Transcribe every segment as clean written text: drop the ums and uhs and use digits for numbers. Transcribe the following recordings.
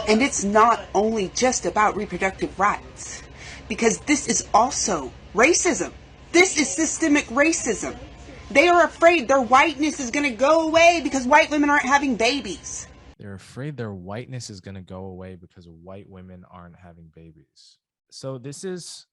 And it's not only just about reproductive rights, because this is also racism. This is systemic racism. They are afraid their whiteness is going to go away because white women aren't having babies. They're afraid their whiteness is going to go away because white women aren't having babies. So this is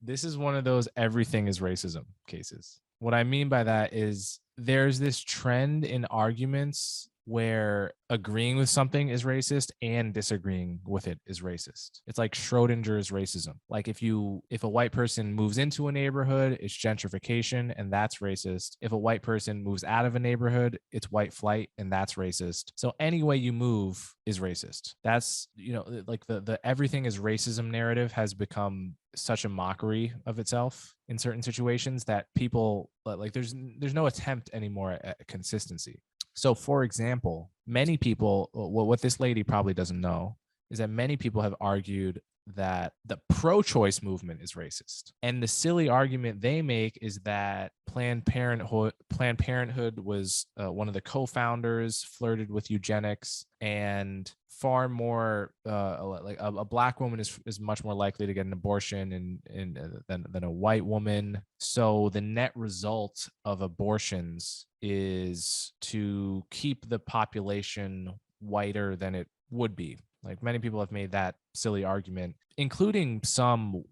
this is one of those everything is racism cases. What I mean by that is there's this trend in arguments where agreeing with something is racist and disagreeing with it is racist. It's like Schrodinger's racism. Like if a white person moves into a neighborhood, it's gentrification and that's racist. If a white person moves out of a neighborhood, it's white flight and that's racist. So any way you move is racist. That's, like the everything is racism narrative has become such a mockery of itself in certain situations that people like there's no attempt anymore at consistency. So, for example, many people, what this lady probably doesn't know is that many people have argued that the pro-choice movement is racist. And the silly argument they make is that Planned Parenthood was one of the co-founders, flirted with eugenics, and far more like a black woman is much more likely to get an abortion than a white woman. So the net result of abortions is to keep the population whiter than it would be. Like many people have made that silly argument, including some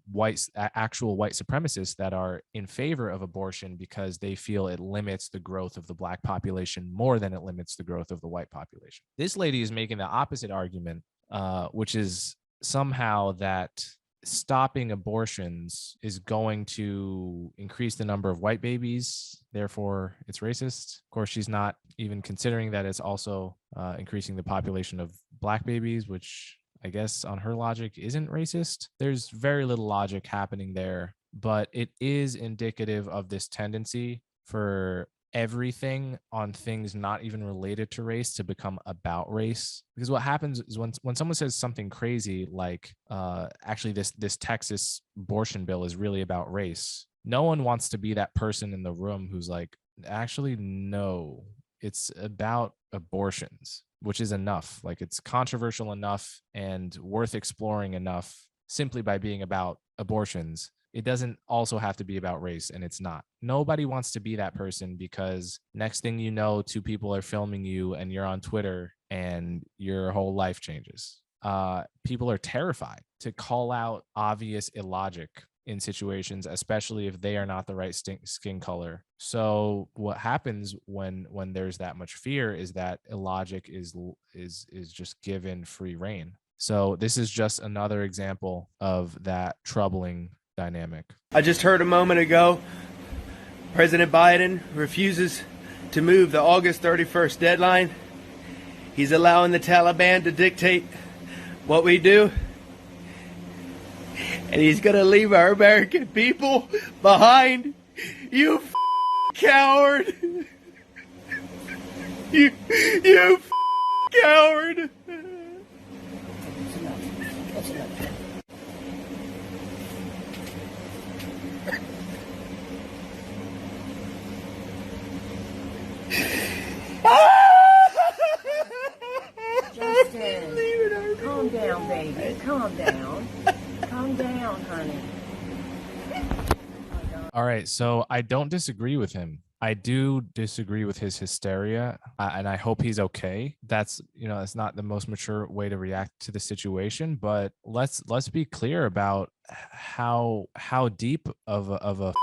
actual white supremacists that are in favor of abortion because they feel it limits the growth of the black population more than it limits the growth of the white population. This lady is making the opposite argument, which is somehow that stopping abortions is going to increase the number of white babies, therefore it's racist. Of course, she's not even considering that it's also increasing the population of black babies, which I guess on her logic isn't racist. There's very little logic happening there, but it is indicative of this tendency for everything on things not even related to race to become about race. Because what happens is when someone says something crazy like actually this Texas abortion bill is really about race, no one wants to be that person in the room who's like, actually no, it's about abortions, which is enough. Like it's controversial enough and worth exploring enough simply by being about abortions. It doesn't also have to be about race, and it's not. Nobody wants to be that person because next thing you know, two people are filming you and you're on Twitter and your whole life changes. People are terrified to call out obvious illogic in situations, especially if they are not the right skin color. So what happens when there's that much fear is that illogic is just given free rein. So this is just another example of that troubling dynamic. I just heard a moment ago, President Biden refuses to move the August 31st deadline. He's allowing the Taliban to dictate what we do. And he's going to leave our American people behind. You coward. You coward. Justin, calm down, baby. Calm down. Calm down, honey. All right, so I don't disagree with him. I do disagree with his hysteria, and I hope he's okay. That's, it's not the most mature way to react to the situation, but let's be clear about how deep of a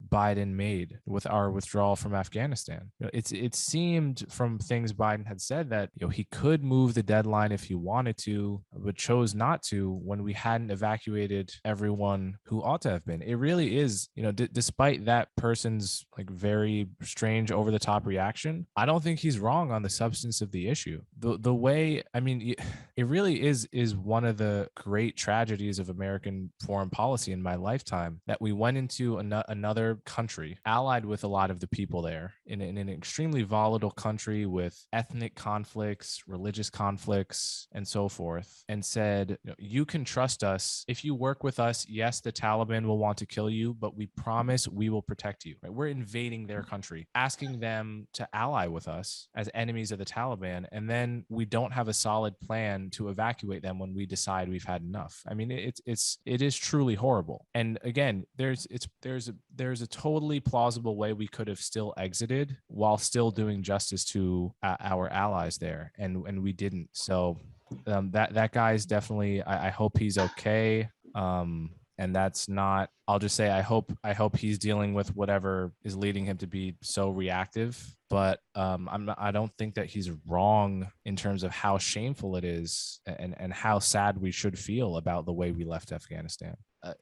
Biden made with our withdrawal from Afghanistan. It seemed from things Biden had said that he could move the deadline if he wanted to, but chose not to when we hadn't evacuated everyone who ought to have been. It really is, despite that person's like very strange over the top reaction, I don't think he's wrong on the substance of the issue. The way, I mean, it really is one of the great tragedies of American foreign policy in my lifetime that we went into another another country, allied with a lot of the people there in an extremely volatile country with ethnic conflicts, religious conflicts, and so forth, and said, you can trust us. If you work with us, yes, the Taliban will want to kill you, but we promise we will protect you. Right? We're invading their country, asking them to ally with us as enemies of the Taliban, and then we don't have a solid plan to evacuate them when we decide we've had enough. I mean, it is truly horrible. And again, there's a totally plausible way we could have still exited while still doing justice to our allies there, and we didn't. So that guy's definitely. I hope he's okay. And that's not. I'll just say I hope he's dealing with whatever is leading him to be so reactive. But I don't think that he's wrong in terms of how shameful it is and how sad we should feel about the way we left Afghanistan.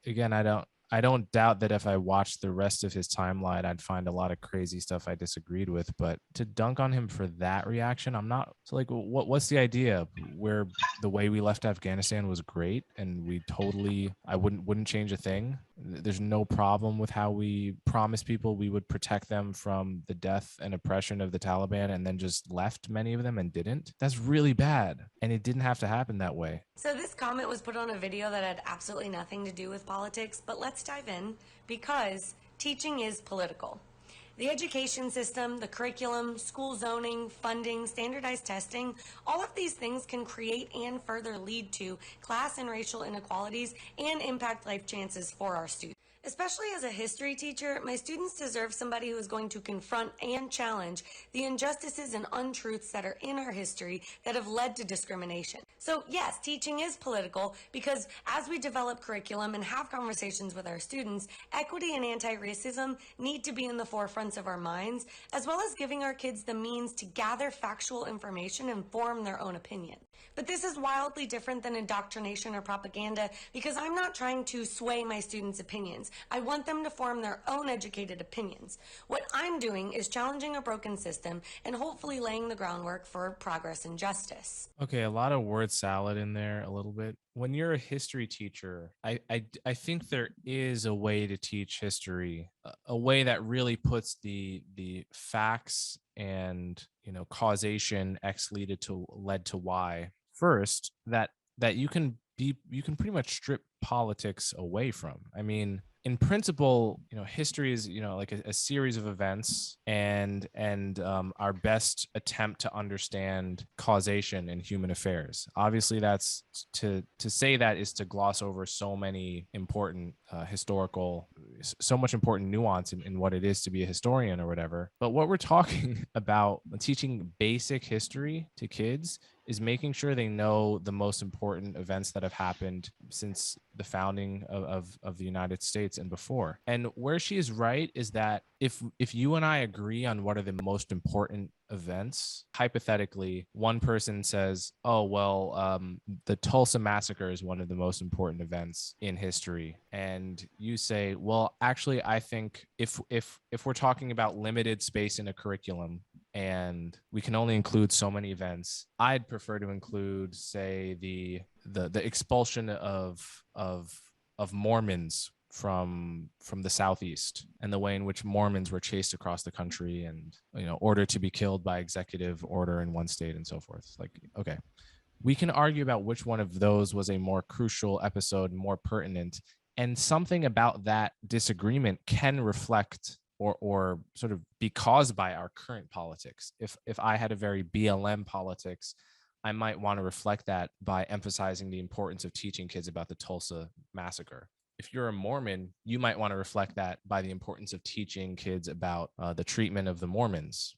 Again, I don't doubt that if I watched the rest of his timeline, I'd find a lot of crazy stuff I disagreed with. But to dunk on him for that reaction, I'm not. So like, what's the idea? Where the way we left Afghanistan was great, and I wouldn't change a thing. There's no problem with how we promised people we would protect them from the death and oppression of the Taliban, and then just left many of them and didn't. That's really bad, and it didn't have to happen that way. So this comment was put on a video that had absolutely nothing to do with politics, but let's dive in because teaching is political. The education system, the curriculum, school zoning, funding, standardized testing, all of these things can create and further lead to class and racial inequalities and impact life chances for our students. Especially as a history teacher, my students deserve somebody who is going to confront and challenge the injustices and untruths that are in our history that have led to discrimination. So yes, teaching is political because as we develop curriculum and have conversations with our students, equity and anti-racism need to be in the forefronts of our minds, as well as giving our kids the means to gather factual information and form their own opinion. But this is wildly different than indoctrination or propaganda because I'm not trying to sway my students' opinions. I want them to form their own educated opinions. What I'm doing is challenging a broken system and hopefully laying the groundwork for progress and justice. Okay, a lot of word salad in there a little bit. When you're a history teacher, I think there is a way to teach history, a way that really puts the facts and causation X led to Y first, that you can pretty much strip politics away from. I mean, in principle, history is, like a series of events and our best attempt to understand causation in human affairs. Obviously, that's to say that is to gloss over so many important so much important nuance in what it is to be a historian or whatever. But what we're talking about teaching basic history to kids is making sure they know the most important events that have happened since the founding of the United States and before. And where she is right is that if you and I agree on what are the most important events, hypothetically, one person says, oh, well, the Tulsa massacre is one of the most important events in history. And you say, well, actually, I think if we're talking about limited space in a curriculum and we can only include so many events, I'd prefer to include, say, the expulsion of Mormons from the Southeast and the way in which Mormons were chased across the country and ordered to be killed by executive order in one state and so forth. Like, okay, we can argue about which one of those was a more crucial episode, more pertinent, and something about that disagreement can reflect or sort of be caused by our current politics. If I had a very BLM politics, I might want to reflect that by emphasizing the importance of teaching kids about the Tulsa massacre. If you're a Mormon, you might want to reflect that by the importance of teaching kids about the treatment of the Mormons.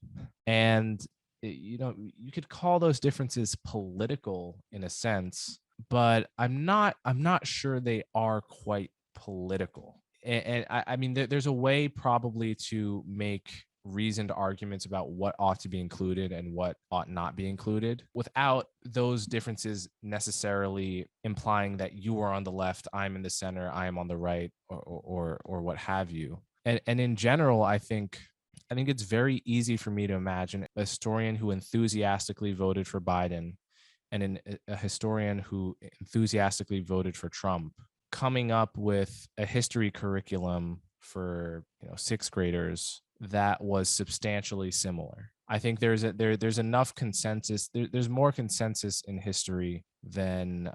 And you could call those differences political in a sense, but I'm not sure they are quite political. And I mean, there's a way probably to make reasoned arguments about what ought to be included and what ought not be included without those differences necessarily implying that you are on the left, I'm in the center, I am on the right, or what have you. And in general, I think it's very easy for me to imagine a historian who enthusiastically voted for Biden and a historian who enthusiastically voted for Trump coming up with a history curriculum for sixth graders that was substantially similar. I think there's enough consensus. There's more consensus in history than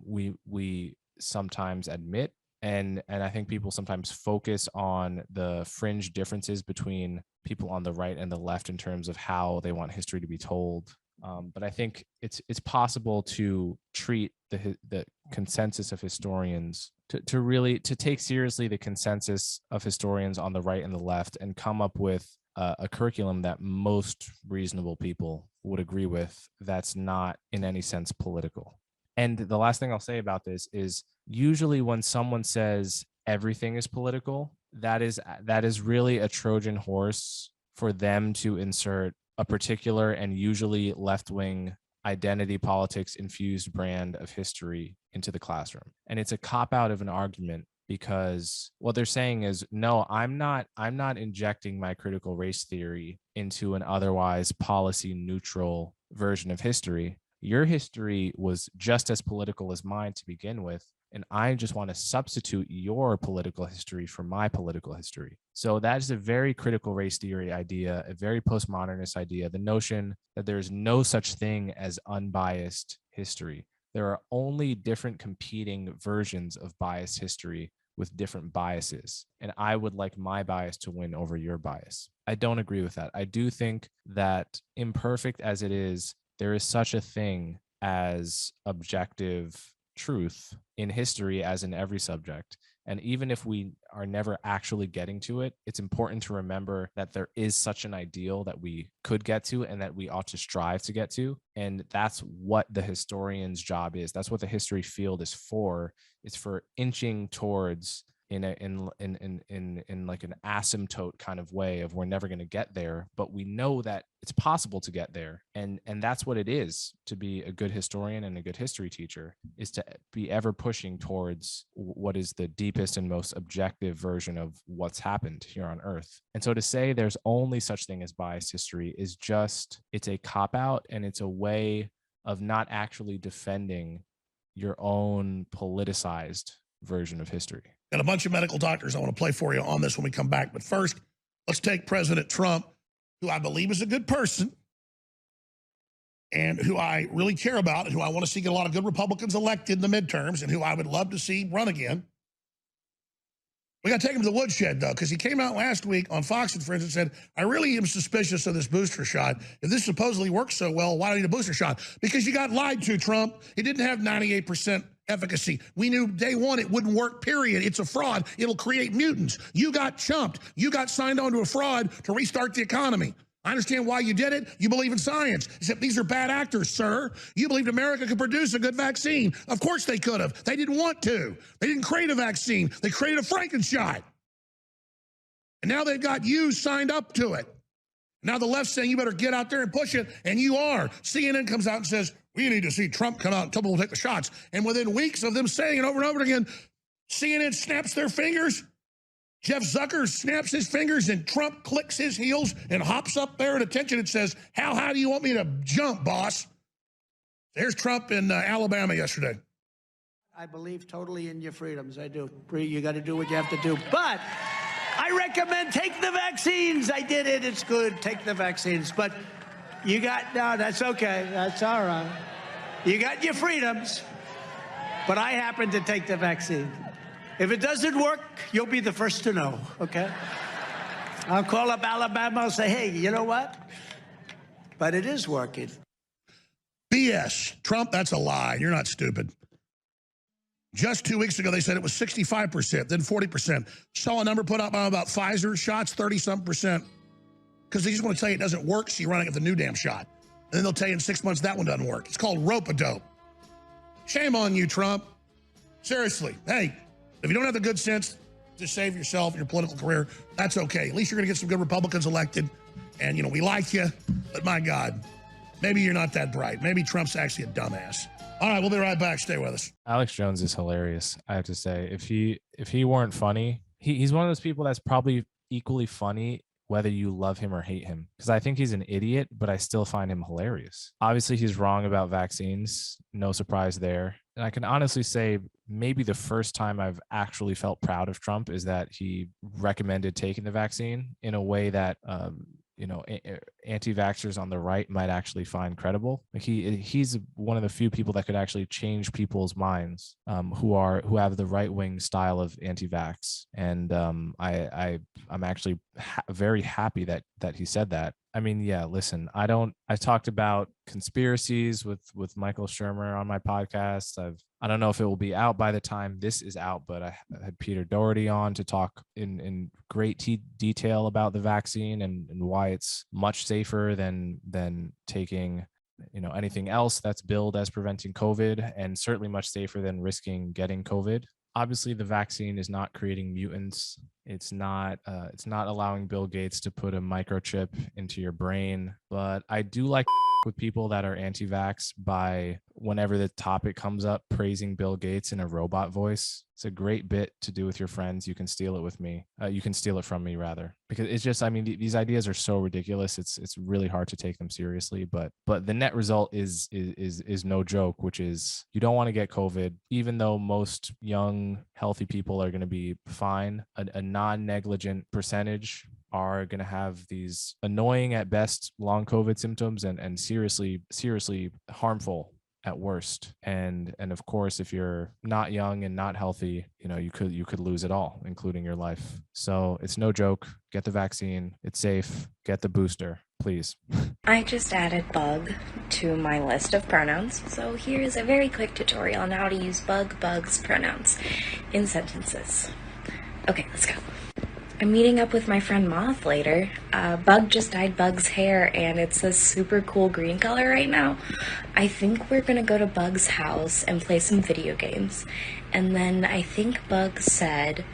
we sometimes admit, and I think people sometimes focus on the fringe differences between people on the right and the left in terms of how they want history to be told. But I think it's possible to treat the consensus of historians to really take seriously the consensus of historians on the right and the left and come up with a curriculum that most reasonable people would agree with, that's not in any sense political. And the last thing I'll say about this is, usually when someone says everything is political, that is really a Trojan horse for them to insert a particular and usually left-wing identity politics infused brand of history into the classroom. And it's a cop-out of an argument, because what they're saying is, no, I'm not injecting my critical race theory into an otherwise policy neutral version of history. Your history was just as political as mine to begin with, and I just want to substitute your political history for my political history. So that is a very critical race theory idea, a very postmodernist idea, the notion that there is no such thing as unbiased history. There are only different competing versions of biased history with different biases, and I would like my bias to win over your bias. I don't agree with that. I do think that, imperfect as it is, there is such a thing as objective truth in history as in every subject. And even if we are never actually getting to it, it's important to remember that there is such an ideal that we could get to and that we ought to strive to get to. And that's what the historian's job is. That's what the history field is for. It's for inching towards, in like an asymptote kind of way of, we're never going to get there, but we know that it's possible to get there. And that's what it is to be a good historian and a good history teacher, is to be ever pushing towards what is the deepest and most objective version of what's happened here on earth. And so to say there's only such thing as biased history is just, it's a cop-out, and it's a way of not actually defending your own politicized version of history. Got a bunch of medical doctors I want to play for you on this when we come back. But first, let's take President Trump, who I believe is a good person and who I really care about and who I want to see get a lot of good Republicans elected in the midterms and who I would love to see run again. We got to take him to the woodshed, though, because he came out last week on Fox and Friends and said, I really am suspicious of this booster shot. If this supposedly works so well, why do you need a booster shot? Because you got lied to, Trump. It didn't have 98% efficacy. We knew day one it wouldn't work, period. It's a fraud. It'll create mutants. You got chumped. You got signed on to a fraud to restart the economy. I understand why you did it. You believe in science. Except these are bad actors, sir. You believed America could produce a good vaccine. Of course they could have. They didn't want to. They didn't create a vaccine. They created a Frankenshot. And now they've got you signed up to it. Now the left's saying you better get out there and push it, and you are. CNN comes out and says, we need to see Trump come out and tell people to take the shots. And within weeks of them saying it over and over again, CNN snaps their fingers. Jeff Zucker snaps his fingers and Trump clicks his heels and hops up there at attention and says, how high do you want me to jump, boss? There's Trump in Alabama yesterday. I believe totally in your freedoms. I do. You got to do what you have to do. But I recommend take the vaccines. I did it. It's good. Take the vaccines. But you got, no, that's okay. That's all right. You got your freedoms. But I happen to take the vaccine. If it doesn't work, you'll be the first to know, okay? I'll call up Alabama and say, hey, you know what? But it is working. BS. Trump, that's a lie. You're not stupid. Just 2 weeks ago, they said it was 65%, then 40%. Saw a number put up about Pfizer shots, 30-something%. Because they just want to tell you it doesn't work, so you're running at the new damn shot. And then they'll tell you in 6 months that one doesn't work. It's called rope-a-dope. Shame on you, Trump. Seriously. Hey, if you don't have the good sense to save yourself and your political career, that's okay. At least you're going to get some good Republicans elected. And, you know, we like you, but my God, maybe you're not that bright. Maybe Trump's actually a dumbass. All right, we'll be right back. Stay with us. Alex Jones is hilarious, I have to say. If he weren't funny, he's one of those people that's probably equally funny whether you love him or hate him, because I think he's an idiot, but I still find him hilarious. Obviously, he's wrong about vaccines. No surprise there. And I can honestly say maybe the first time I've actually felt proud of Trump is that he recommended taking the vaccine in a way that anti-vaxxers on the right might actually find credible. Like he's one of the few people that could actually change people's minds, who have the right-wing style of anti-vax. And I'm actually very happy that he said that. I mean, yeah, listen, I talked about conspiracies with Michael Shermer on my podcast. I don't know if it will be out by the time this is out, but I had Peter Doherty on to talk in great detail about the vaccine and why it's much safer than taking anything else that's billed as preventing COVID, and certainly much safer than risking getting COVID. Obviously, the vaccine is not creating mutants. It's not allowing Bill Gates to put a microchip into your brain. But I do like with people that are anti-vax by, whenever the topic comes up, praising Bill Gates in a robot voice. It's a great bit to do with your friends. You can steal it with me. You can steal it from me, rather, because it's just, I mean, these ideas are so ridiculous. It's really hard to take them seriously. But the net result is no joke, which is you don't want to get COVID, even though most young, healthy people are going to be fine. A non-negligent percentage are going to have these annoying at best long COVID symptoms and seriously harmful at worst. And of course, if you're not young and not healthy, you could lose it all, including your life. So it's no joke. Get the vaccine. It's safe. Get the booster, please. I just added bug to my list of pronouns, so here is a very quick tutorial on how to use bugs pronouns in sentences. Okay, let's go. I'm meeting up with my friend Moth later. Bug just dyed Bug's hair, and it's a super cool green color right now. I think we're gonna go to Bug's house and play some video games. And then I think Bug said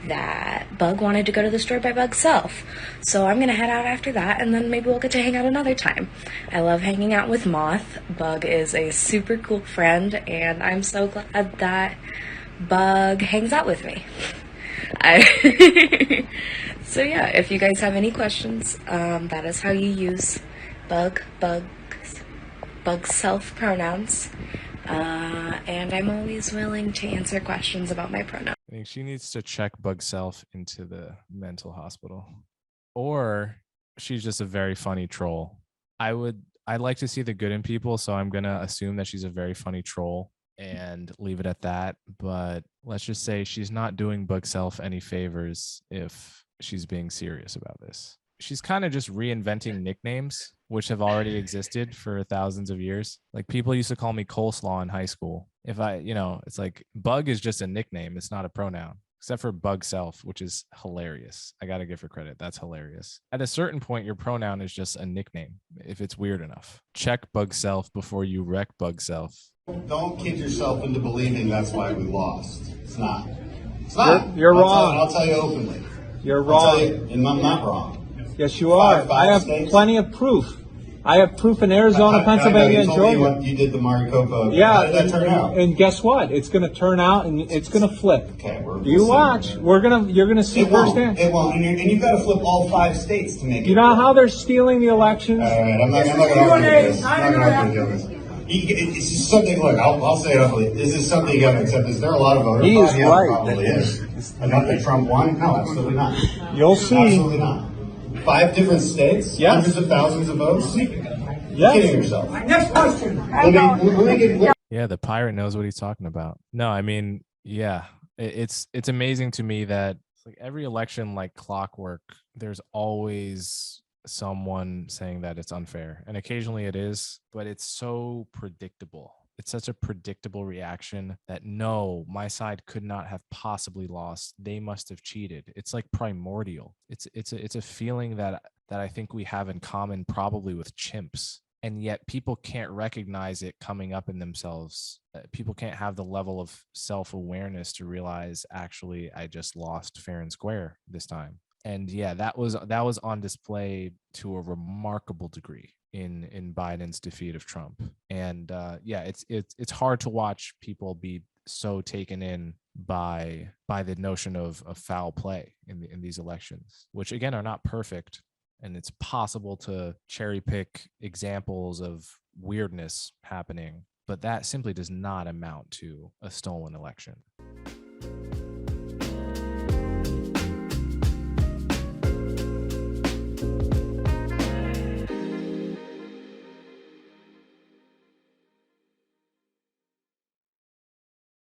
that Bug wanted to go to the store by Bug's self. So I'm gonna head out after that, and then maybe we'll get to hang out another time. I love hanging out with Moth. Bug is a super cool friend, and I'm so glad that Bug hangs out with me. So yeah, if you guys have any questions, that is how you use bug self pronouns, and I'm always willing to answer questions about my pronouns. I think she needs to check Bug Self into the mental hospital, or she's just a very funny troll. I'd like to see the good in people, so I'm gonna assume that she's a very funny troll and leave it at that. But let's just say she's not doing Bug Self any favors if she's being serious about this. She's kind of just reinventing nicknames which have already existed for thousands of years. Like, people used to call me Coleslaw in high school. If it's like Bug is just a nickname. It's not a pronoun, except for Bug Self, which is hilarious. I got to give her credit. That's hilarious. At a certain point, your pronoun is just a nickname if it's weird enough. Check Bug Self before you wreck Bug Self. Don't kid yourself into believing that's why we lost. It's not. It's not. You're wrong. I'll tell you openly. You're wrong. And I'm not wrong. Yes, you are. I have plenty of proof. I have proof in Arizona, Pennsylvania, and Georgia. You did the Maricopa. Yeah. How did that turn out? And guess what? It's going to turn out, and it's going to flip. Okay, you watch. You're going to see firsthand. It won't. And you've got to flip all 5 states to make it. You know how they're stealing the elections? All right, I'm not going to argue with this. It's just something. Look, I'll say it openly. This is something you have to accept. Is there a lot of voters? He is right. Probably is. Enough that Trump won? No, absolutely not. You'll see. Absolutely not. 5 different states, yes. Hundreds of thousands of votes. Yes. You're kidding yourself. Next question. Yeah, the pirate knows what he's talking about. No, I mean, yeah, it's amazing to me that like every election, like clockwork, there's always someone saying that it's unfair, and occasionally it is, but it's so predictable. It's such a predictable reaction that no, my side could not have possibly lost. They must have cheated. It's like primordial. It's a feeling that I think we have in common, probably with chimps. And yet people can't recognize it coming up in themselves. People can't have the level of self-awareness to realize, actually, I just lost fair and square this time. And yeah, that was on display to a remarkable degree in Biden's defeat of Trump. And yeah, it's hard to watch people be so taken in by the notion of foul play in these elections, which again are not perfect. And it's possible to cherry pick examples of weirdness happening. but that simply does not amount to a stolen election.